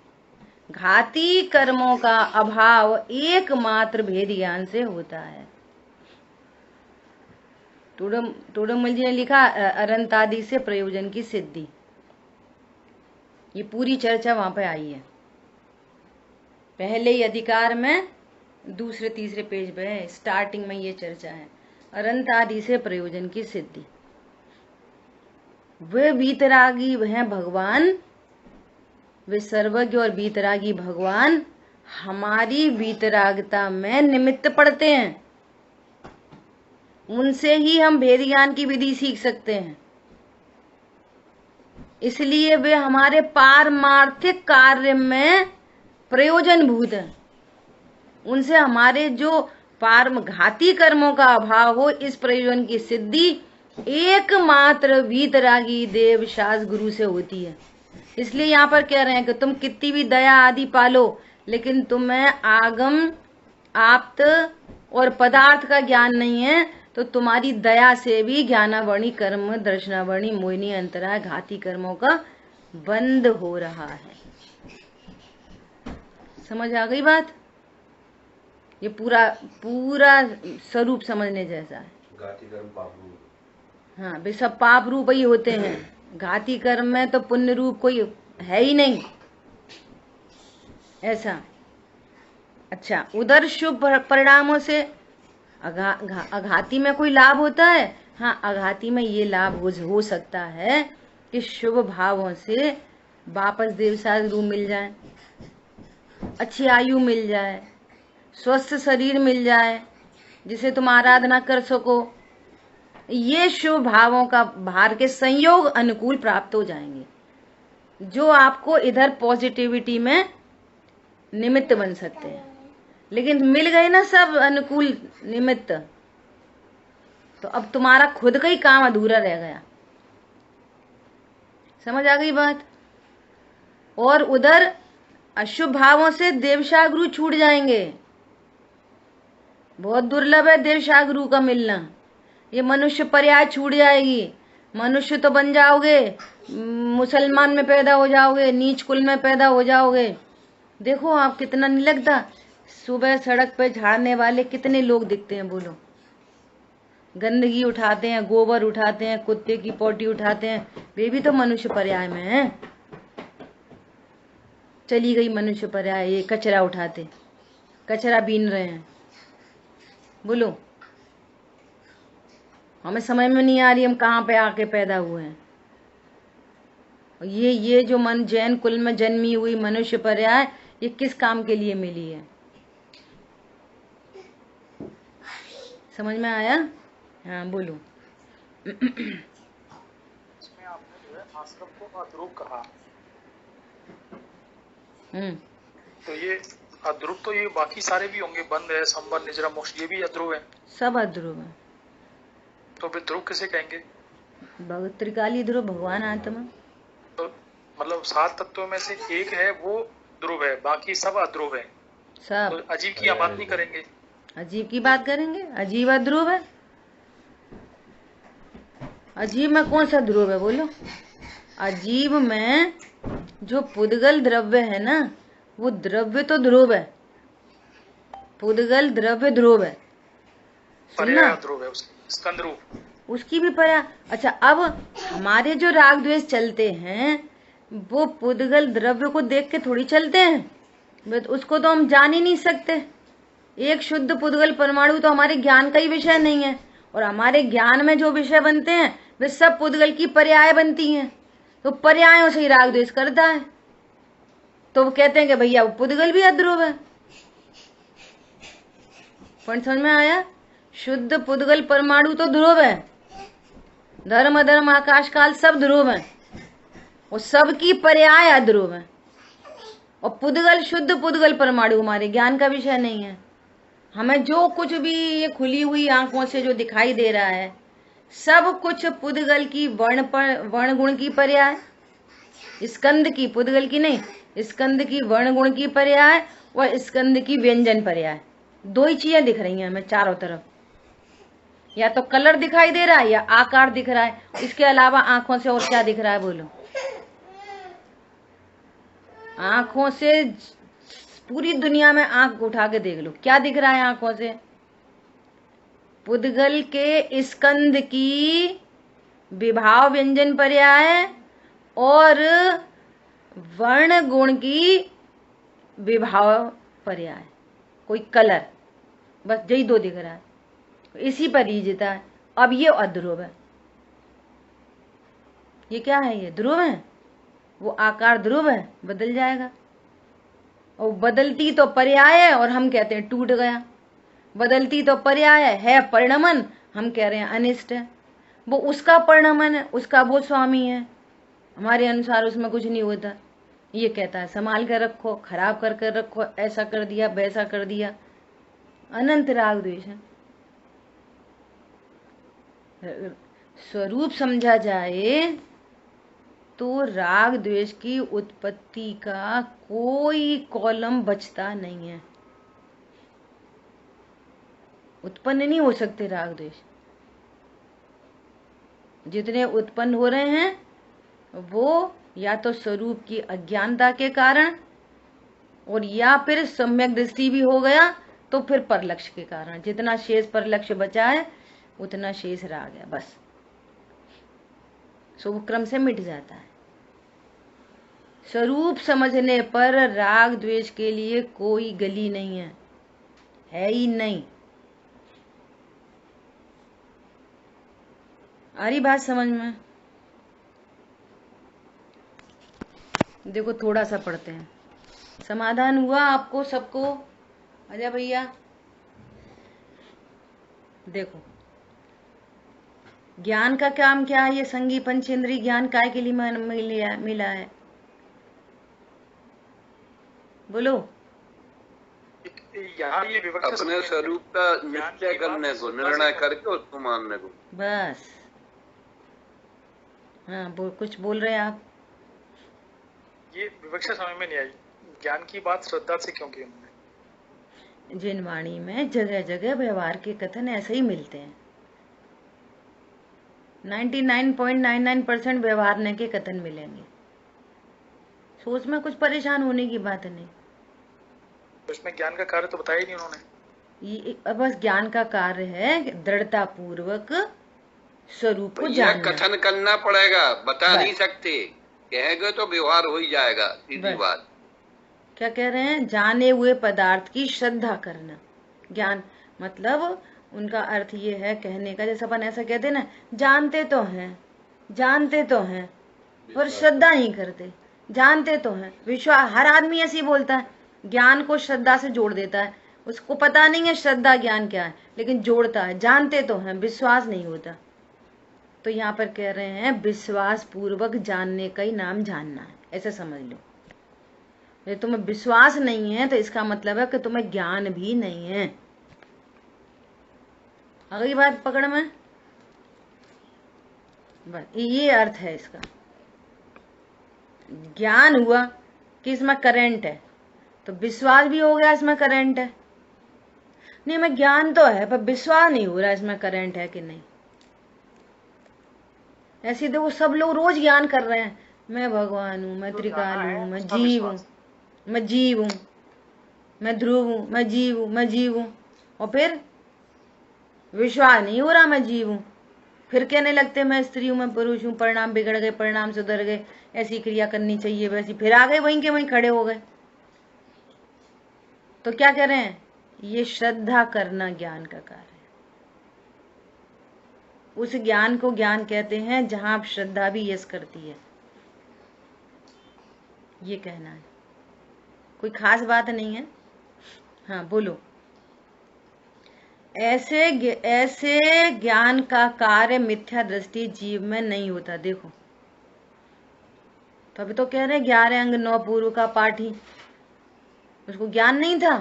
घाती कर्मों का अभाव एकमात्र भेद ज्ञान से होता है। टोडरमल जी ने लिखा अनंतादि से प्रयोजन की सिद्धि, ये पूरी चर्चा वहां पे आई है। पहले ही अधिकार में दूसरे तीसरे पेज पे है, स्टार्टिंग में ये चर्चा है, अनंत आदि से प्रयोजन की सिद्धि। वे वीतरागी हैं भगवान, वे सर्वज्ञ और वीतरागी भगवान हमारी वीतरागता में निमित्त पड़ते हैं। उनसे ही हम भेद ज्ञान की विधि सीख सकते हैं। इसलिए वे हमारे पारमार्थिक कार्य में प्रयोजन भूत है। उनसे हमारे जो घाती कर्मों का अभाव हो, इस प्रयोजन की सिद्धि एकमात्र वीतरागी देव शास्त्र गुरु से होती है। इसलिए यहाँ पर कह रहे हैं कि तुम कितनी भी दया आदि पालो, लेकिन तुम्हें आगम आप्त और पदार्थ का ज्ञान नहीं है, तो तुम्हारी दया से भी ज्ञानावर्णी कर्म, दर्शनावर्णी, मोहिनी, अंतरा, घाती कर्मों का बंद हो रहा है। समझ आ गई बात? ये पूरा पूरा स्वरूप समझने जैसा है। घाती कर्म पाप रूप। हाँ, वे सब पाप रूप ही होते हैं। घाती कर्म में तो पुण्य रूप कोई है ही नहीं ऐसा। अच्छा, उधर शुभ परिणामों से अघाती में कोई लाभ होता है? हाँ, अघाती में ये लाभ हो सकता है कि शुभ भावों से वापस देवसाग रूप मिल जाए, अच्छी आयु मिल जाए, स्वस्थ शरीर मिल जाए जिसे तुम आराधना कर सको। ये शुभ भावों का भार के संयोग अनुकूल प्राप्त हो जाएंगे, जो आपको इधर पॉजिटिविटी में निमित्त बन सकते हैं। लेकिन मिल गए ना सब अनुकूल निमित्त, तो अब तुम्हारा खुद का ही काम अधूरा रह गया। समझ आ गई बात? और उधर अशुभ भावों से देवशागुरु छूट जाएंगे। बहुत दुर्लभ है देवशागुरु का मिलना। ये मनुष्य पर्याय छूट जाएगी। मनुष्य तो बन जाओगे, मुसलमान में पैदा हो जाओगे, नीच कुल में पैदा हो जाओगे। देखो आप, कितना नहीं लगता? सुबह सड़क पे झाड़ने वाले कितने लोग दिखते हैं, बोलो। गंदगी उठाते हैं, गोबर उठाते हैं, कुत्ते की पोटी उठाते हैं, वे भी तो मनुष्य पर्याय में हैं। चली गई मनुष्य पर्याय, ये कचरा उठाते, कचरा बीन रहे हैं। बोलो, हमें समझ में नहीं आ रही हम कहाँ पे आके पैदा हुए हैं। ये जो मन जैन कुल में जन्मी हुई मनुष्य पर्याय, ये किस काम के लिए मिली है? समझ में आया? हाँ बोलो। इसमें आपने जो है आश्रम को अध्रुव कहा। तो ये अध्रुव, तो ये बाकी सारे भी होंगे, बंद है, संबंध, निजरा, मोक्ष, ये भी अध्रुव है। सब अध्रुव है। तो फिर ध्रुव किसे कहेंगे? त्रिकाली ध्रुव भगवान आत्मा। तो मतलब 7 तत्वों में से एक है वो ध्रुव है, बाकी सब अध्रुव है। सब। तो अजीब की आप बात नहीं करेंगे? अजीब की बात करेंगे? अजीब अध्रुव है। अजीब में कौन सा ध्रुव है, बोलो? अजीब में जो पुद्गल द्रव्य है ना, वो द्रव्य तो ध्रुव है। पुद्गल द्रव्य ध्रुव है, सुनना। ध्रुव है, स्कंद रूप, उसकी भी पर्याय। अच्छा, अब हमारे जो राग द्वेष चलते हैं, वो पुद्गल द्रव्य को देख के थोड़ी चलते हैं। उसको तो हम जान ही नहीं सकते। एक शुद्ध पुद्गल परमाणु तो हमारे ज्ञान का ही विषय नहीं है। और हमारे ज्ञान में जो विषय बनते हैं वे सब पुद्गल की पर्याय बनती हैं। तो पर्यायों से ही राग द्वेष करता है। तो वो कहते हैं कि भैया वो पुद्गल भी अध्रुव है। पॉइंट समझ में आया? शुद्ध पुद्गल परमाणु तो ध्रुव है। धर्म अधर्म आकाश काल सब ध्रुव है, और सबकी पर्याय अध्रुव है। और पुद्गल, शुद्ध पुद्गल परमाणु हमारे ज्ञान का विषय नहीं है। हमें जो कुछ भी ये खुली हुई आंखों से जो दिखाई दे रहा है, सब कुछ पुद्गल की वर्ण गुण की पर्याय, स्कंद की, पुद्गल की नहीं, स्कंद की वर्ण गुण की पर्याय और स्कंद की व्यंजन पर्याय। दो ही चीजें दिख रही हैं हमें चारों तरफ। या तो कलर दिखाई दे रहा है या आकार दिख रहा है। इसके अलावा आंखों से और क्या दिख रहा है, बोलो? आंखों से पूरी दुनिया में आंख उठा के देख लो, क्या दिख रहा है आंखों से? पुद्गल के स्कंद की विभाव व्यंजन पर्याय और वर्ण गुण की विभाव पर्याय, कोई कलर, बस यही दो दिख रहा है। इसी पर ही जीता है। अब ये अध्रुव है। ये क्या है? ये ध्रुव है। वो आकार ध्रुव है, बदल जाएगा। और बदलती तो पर्याय है, और हम कहते हैं टूट गया। बदलती तो पर्याय है परिणमन, हम कह रहे हैं अनिष्ट है। वो उसका परिणमन है, उसका वो स्वामी है, हमारे अनुसार उसमें कुछ नहीं होता। ये कहता है संभाल कर रखो, खराब कर रखो, ऐसा कर दिया वैसा कर दिया। अनंत राग द्वेष है। स्वरूप समझा जाए तो राग द्वेष की उत्पत्ति का कोई कॉलम बचता नहीं है। उत्पन्न नहीं हो सकते राग द्वेष। जितने उत्पन्न हो रहे हैं वो या तो स्वरूप की अज्ञानता के कारण और या फिर सम्यक दृष्टि भी हो गया तो फिर परलक्ष्य के कारण जितना शेष परलक्ष्य बचा है उतना शेष रह गया, बस शुभ क्रम से मिट जाता है। स्वरूप समझने पर राग द्वेष के लिए कोई गली नहीं है ही नहीं। आ रही बात समझ में? देखो थोड़ा सा पढ़ते हैं, समाधान हुआ आपको सबको? अजय भैया देखो, ज्ञान का काम क्या है? ये संगी पंचेंद्रिय ज्ञान काय के लिए मिला है? बोलो। यहाँ ये अपने स्वरूप का निश्चय करने को, निर्णय करके उसको मानने को, बस। हाँ कुछ बोल रहे हैं आप? ये विवक्षा समझ में नहीं आई, ज्ञान की बात श्रद्धा से क्यों की उन्होंने? जिन वाणी में जगह जगह व्यवहार के कथन ऐसे ही मिलते हैं। 99.99% व्यवहार के कथन मिलेंगे। सोच में कुछ परेशान होने की बात नहीं। उसमें ज्ञान का कार्य तो बताया ही नहीं उन्होंने। ये बस ज्ञान का कार्य है दृढ़ता पूर्वक स्वरूप को जानना। कथन करना पड़ेगा, बता नहीं सकते, कहेंगे तो व्यवहार हो ही जाएगा, सीधी बात। क्या कह रहे हैं? जाने हुए पदार्थ की श्रद्धा करना। ज्ञान मतलब उनका अर्थ ये है कहने का, जैसे अपन ऐसा कहते ना, जानते तो हैं और श्रद्धा नहीं करते। जानते तो हैं, विश्वास, हर आदमी ऐसे ही बोलता है, ज्ञान को श्रद्धा से जोड़ देता है। उसको पता नहीं है श्रद्धा ज्ञान क्या है, लेकिन जोड़ता है। जानते तो हैं, विश्वास नहीं होता। तो यहाँ पर कह रहे हैं विश्वास पूर्वक जानने का ही नाम जानना है, ऐसे समझ लो। यदि तुम्हें विश्वास नहीं है तो इसका मतलब है कि तुम्हें ज्ञान भी नहीं है। अगली बात पकड़ में, बस ये अर्थ है इसका। ज्ञान हुआ कि इसमें करंट है, तो विश्वास भी हो गया इसमें करंट है। नहीं, मैं ज्ञान तो है पर विश्वास नहीं हो रहा इसमें करंट है कि नहीं। ऐसे देखो सब लोग रोज ज्ञान कर रहे हैं, मैं भगवान हूँ, मैं त्रिकाल हूँ, मैं जीव हूँ, मैं जीव हूँ, मैं ध्रुव हूँ, मैं जीव हूँ, मैं जीव हूँ, और फिर विश्वास नहीं हो रहा मैं जीव हूँ। फिर कहने लगते मैं स्त्री हूँ, मैं पुरुष हूँ, परिणाम बिगड़ गए, परिणाम सुधर गए, ऐसी क्रिया करनी चाहिए वैसी, फिर आ गए वहीं के वहीं खड़े हो गए। तो क्या कह रहे हैं? ये श्रद्धा करना ज्ञान का कार्य है। उस ज्ञान को ज्ञान कहते हैं जहां आप श्रद्धा भी यस करती है, ये कहना है। कोई खास बात नहीं है। हाँ बोलो। ऐसे ज्ञान का कार्य मिथ्या दृष्टि जीव में नहीं होता। देखो तभी तो कह रहे 11 अंग 9 पूर्व का पाठी, उसको ज्ञान नहीं था।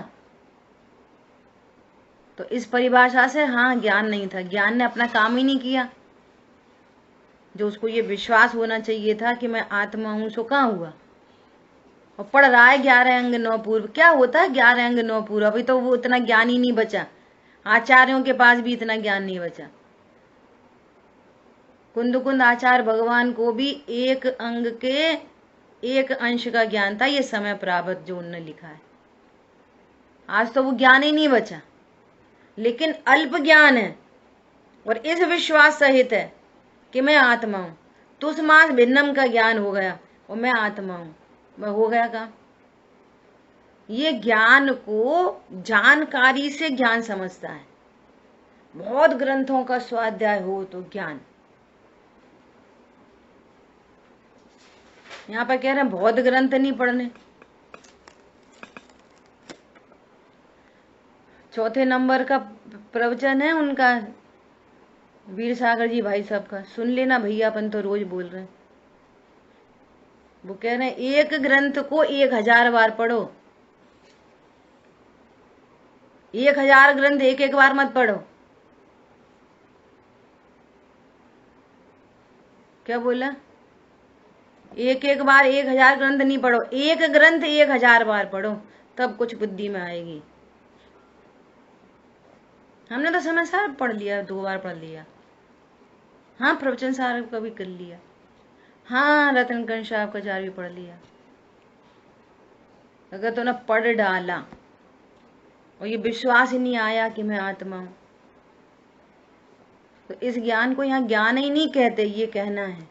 तो इस परिभाषा से हाँ ज्ञान नहीं था, ज्ञान ने अपना काम ही नहीं किया। जो उसको ये विश्वास होना चाहिए था कि मैं आत्मा हूं, सो कहाँ हुआ। और पढ़ रहा है 11 अंग 9 पूर्व। क्या होता है 11 अंग 9 पूर्व? अभी तो वो इतना ज्ञान ही नहीं बचा, आचार्यों के पास भी इतना ज्ञान नहीं बचा। कुंद आचार्य भगवान को भी एक अंग के एक अंश का ज्ञान था, ये समय प्राप्त जो उन्होंने लिखा है। आज तो वो ज्ञान ही नहीं बचा, लेकिन अल्प ज्ञान है और इस विश्वास सहित है कि मैं आत्मा हूं। तुष्मास भिन्नम का ज्ञान हो गया और मैं आत्मा हूं, मैं हो गया काम। ये ज्ञान को जानकारी से ज्ञान समझता है। बहुत ग्रंथों का स्वाध्याय हो तो ज्ञान। यहाँ पर कह रहे हैं बहुत ग्रंथ नहीं पढ़ने। चौथे नंबर का प्रवचन है उनका, वीर सागर जी भाई साहब का, सुन लेना भैया, अपन तो रोज बोल रहे हैं। वो कह रहे हैं एक ग्रंथ को 1000 बार पढ़ो। 1000 ग्रंथ एक एक बार मत पढ़ो। क्या बोला? एक एक बार 1000 ग्रंथ नहीं पढ़ो, एक ग्रंथ 1000 बार पढ़ो, तब कुछ बुद्धि में आएगी। हमने तो समय सार पढ़ लिया, 2 बार पढ़ लिया। हाँ प्रवचन सार का भी कर लिया। हाँ रतनकंठ साहब का 4 भी पढ़ लिया। अगर तूने पढ़ डाला और ये विश्वास ही नहीं आया कि मैं आत्मा हूं, तो इस ज्ञान को यहाँ ज्ञान ही नहीं कहते, ये कहना है।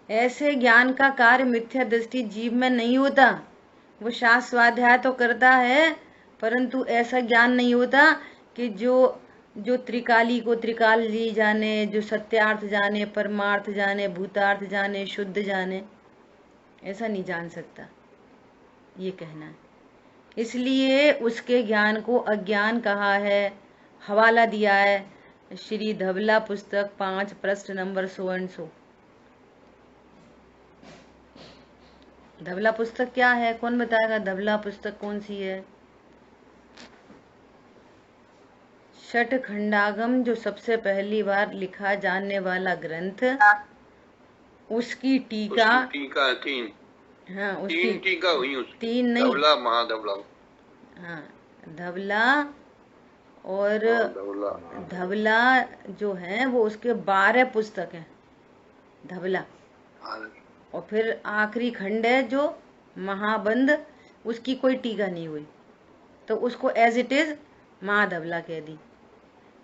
ऐसे ज्ञान का कार्य मिथ्या दृष्टि जीव में नहीं होता। वो शास्त्र स्वाध्याय तो करता है, परंतु ऐसा ज्ञान नहीं होता कि जो त्रिकाली को त्रिकाली जाने, जो सत्यार्थ जाने, परमार्थ जाने, भूतार्थ जाने, शुद्ध जाने, ऐसा नहीं जान सकता, ये कहना है। इसलिए उसके ज्ञान को अज्ञान कहा है। हवाला दिया है श्री धवला पुस्तक 5 पृष्ठ नंबर 100। धवला पुस्तक क्या है, कौन बताएगा? धवला पुस्तक कौन सी है? षट खंडागम जो सबसे पहली बार लिखा जाने वाला ग्रंथ, उसकी टीका। टीका 3। हाँ, उसकी 3 टीका हुई उसकी। 3 नहीं, धवला महाधवला। हाँ, धवला और धवला जो है वो उसके 12 पुस्तक हैं, धवला। और फिर आखिरी खंड है जो महाबंध, उसकी कोई टीका नहीं हुई, तो उसको एज इट इज महाधवला कह दी।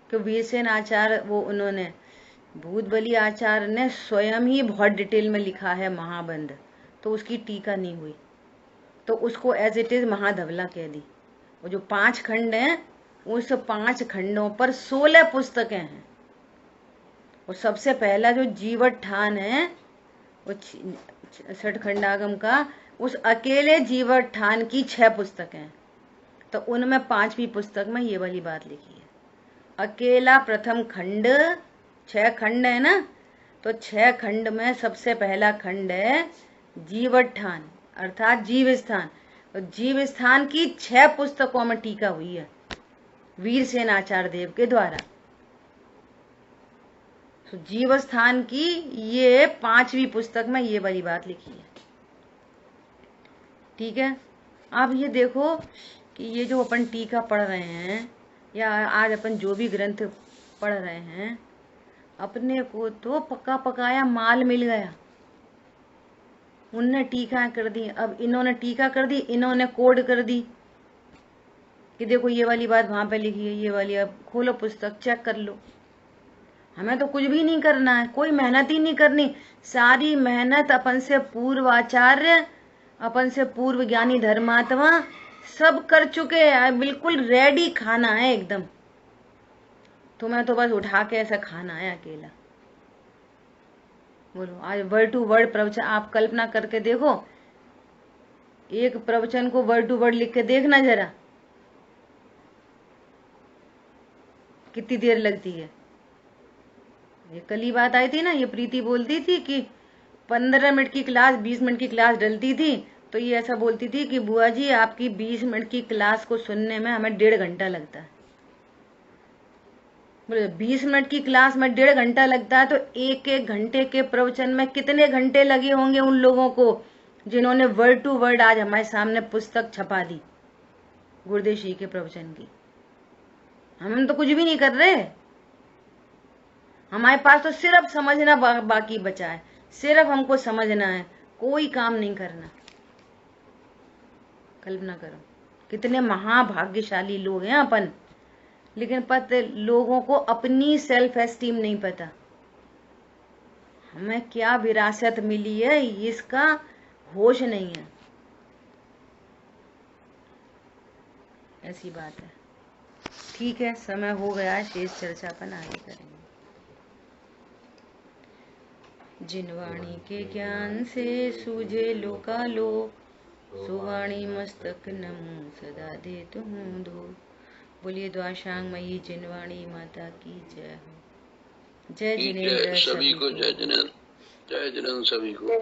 कि वीरसेन आचार्य, वो उन्होंने भूत बली आचार्य ने स्वयं ही बहुत डिटेल में लिखा है महाबंध, तो उसकी टीका नहीं हुई, तो उसको एज इट इज महाधवला कह दी। वो जो 5 खंड हैं, उस 5 खंडों पर 16 पुस्तकें हैं। और सबसे पहला जो जीवोत्थान है वो षट खंडागम का, उस अकेले जीवोत्थान की 6 पुस्तकें हैं। तो उनमें 5वीं पुस्तक में ये वाली बात लिखी है। अकेला प्रथम खंड, 6 खंड है ना, तो 6 खंड में सबसे पहला खंड है जीवोत्थान अर्थात जीव स्थान। और जीव स्थान की 6 पुस्तकों में टीका हुई है वीरसेन आचार्य देव के द्वारा। तो जीव स्थान की ये 5वीं पुस्तक में ये वाली बात लिखी है। ठीक है, अब ये देखो कि ये जो अपन टीका पढ़ रहे हैं या आज अपन जो भी ग्रंथ पढ़ रहे हैं, अपने को तो पका पकाया माल मिल गया। उनने टीका कर दी, अब इन्होंने टीका कर दी, इन्होंने कोड कर दी कि देखो ये वाली बात वहां पे लिखी है, ये वाली। अब खोलो पुस्तक, चेक कर लो। हमें तो कुछ भी नहीं करना है, कोई मेहनत ही नहीं करनी। सारी मेहनत अपन से पूर्व आचार्य, अपन से पूर्व ज्ञानी धर्मात्मा सब कर चुके हैं। बिल्कुल रेडी खाना है एकदम। तुम्हें तो बस उठा के ऐसा खाना है अकेला। बोलो, आज वर्ड टू वर्ड प्रवचन आप कल्पना करके देखो, एक प्रवचन को वर्ड टू वर्ड लिख के देखना जरा, कितनी देर लगती है। ये कल ही बात आई थी ना, ये प्रीति बोलती थी कि 15 मिनट की क्लास 20 मिनट की क्लास डलती थी, तो ये ऐसा बोलती थी कि बुआ जी आपकी 20 मिनट की क्लास को सुनने में हमें 1.5 घंटा लगता है। बोले 20 मिनट की क्लास में 1.5 घंटा लगता है, तो 1-1 घंटे के प्रवचन में कितने घंटे लगे होंगे उन लोगों को जिन्होंने वर्ड टू वर्ड आज हमारे सामने पुस्तक छपा दी गुरुदेव जी के प्रवचन की। हम तो कुछ भी नहीं कर रहे, हमारे पास तो सिर्फ समझना बाकी बचा है। सिर्फ हमको समझना है, कोई काम नहीं करना। कल्पना करो कितने महाभाग्यशाली लोग हैं अपन, लेकिन पता लोगों को अपनी सेल्फ एस्टीम नहीं पता। हमें क्या विरासत मिली है इसका होश नहीं है। ऐसी बात है। ठीक है, समय हो गया है, शेष चर्चा अपन आगे करेंगे। जिनवाणी के ज्ञान से सूझे लोकालोक, सुवाणी मस्तक नमो सदा दे तुम दो। बोलिए द्वाशांग मयी जिनवाणी माता की जय हो। जय जिनेंद्र सभी को, जय जिनेंद्र, जय जिनेंद्र सभी को।